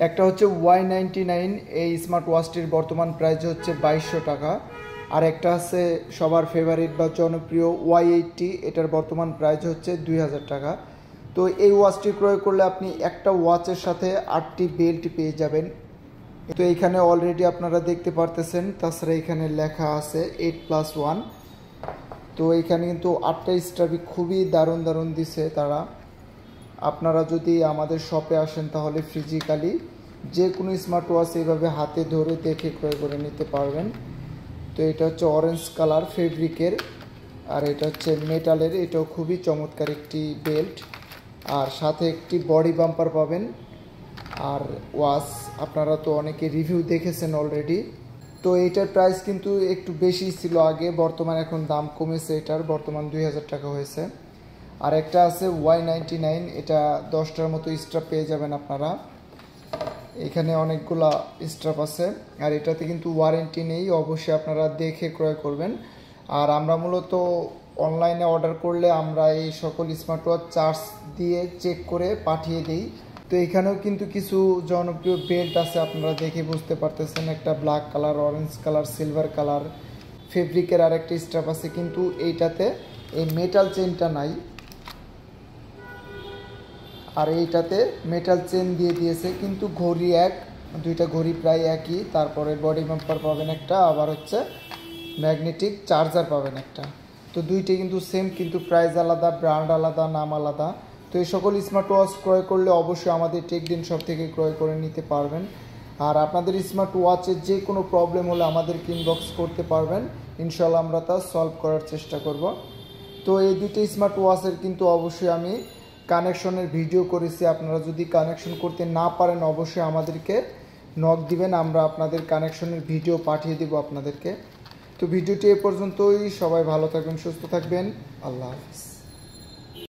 একটা হচ্ছে Y99, এই স্মার্ট ওয়াচটির বর্তমান প্রাইস হচ্ছে 2200 টাকা। আর একটা আছে সবার ফেভারিট বা জনপ্রিয় Y80, এটার বর্তমান প্রাইস হচ্ছে 2000 টাকা। তো এই ওয়াচটি ক্রয় করলে আপনি একটা ওয়াচের সাথে 8টি বেল্ট পেয়ে যাবেন। তো এইখানে অলরেডি আপনারা দেখতে পারতেছেন, তাছাড়া এখানে লেখা আছে 8+1। তো এইখানে কিন্তু 8টা স্ট্রাপই খুবই দারুণ দিছে তারা। আপনারা যদি আমাদের শপে আসেন তাহলে ফিজিক্যালি যে কোনো স্মার্ট ওয়াচ এইভাবে হাতে ধরে দেখে ক্রয় করে নিতে পারবেন। তো এটা হচ্ছে অরেঞ্জ কালার ফেব্রিকের, আর এটা হচ্ছে মেটালের। এটাও খুবই চমৎকার একটি বেল্ট, আর সাথে একটি বডি বাম্পার পাবেন। আর ওয়াচ আপনারা তো অনেকে রিভিউ দেখেছেন অলরেডি। তো এইটার প্রাইস কিন্তু একটু বেশি ছিল আগে, বর্তমানে এখন দাম কমেছে, এটার বর্তমান 2000 টাকা হয়েছে। আর একটা আছে Y99, এটা 10টার মতো স্ট্রাপ পেয়ে যাবেন আপনারা। এখানে অনেকগুলা স্ট্রাপ আছে, আর এটাতে কিন্তু ওয়ারেন্টি নেই, অবশ্যই আপনারা দেখে ক্রয় করবেন। আর আমরা মূলত অনলাইনে অর্ডার করলে আমরা এই সকল স্মার্ট ওয়াচ চার্জ দিয়ে চেক করে পাঠিয়ে দিই। তো এখানেও কিন্তু কিছু জনপ্রিয় বেল্ট আছে, আপনারা দেখে বুঝতে পারতেছেন। একটা black colour, orange colour, silver colour ফেব্রিকের আর একটা স্ট্রাপ আছে, কিন্তু এইটাতে এই মেটাল চেনটা নাই। আর এইটাতে মেটাল চেন দিয়ে দিয়েছে, কিন্তু ঘড়ি দুইটা ঘড়ি প্রায় একই। তারপরে বডি বাম্পার পাবেন একটা, আবার হচ্ছে ম্যাগনেটিক চার্জার পাবেন একটা। তো দুইটাই কিন্তু সেম, কিন্তু প্রাইস আলাদা, ব্র্যান্ড আলাদা, নাম আলাদা। তো এই সকল স্মার্ট ওয়াচ ক্রয় করলে অবশ্যই আমাদের টেকডেন শপ থেকে ক্রয় করে নিতে পারবেন। আর আপনাদের স্মার্ট ওয়াচের যে কোনো প্রবলেম হলে আমাদেরকে ইনবক্স করতে পারবেন, ইনশাল্লাহ আমরা তা সলভ করার চেষ্টা করব। তো এই দুইটা স্মার্ট ওয়াচের কিন্তু অবশ্যই আমি কানেকশনের ভিডিও করেছি। আপনারা যদি কানেকশন করতে না পারেন অবশ্যই আমাদেরকে নক দিবেন, আমরা আপনাদের কানেকশনের ভিডিও পাঠিয়ে দেব আপনাদেরকে। তো ভিডিওটি এ পর্যন্তই। সবাই ভালো থাকবেন, সুস্থ থাকবেন। আল্লাহ হাফিজ।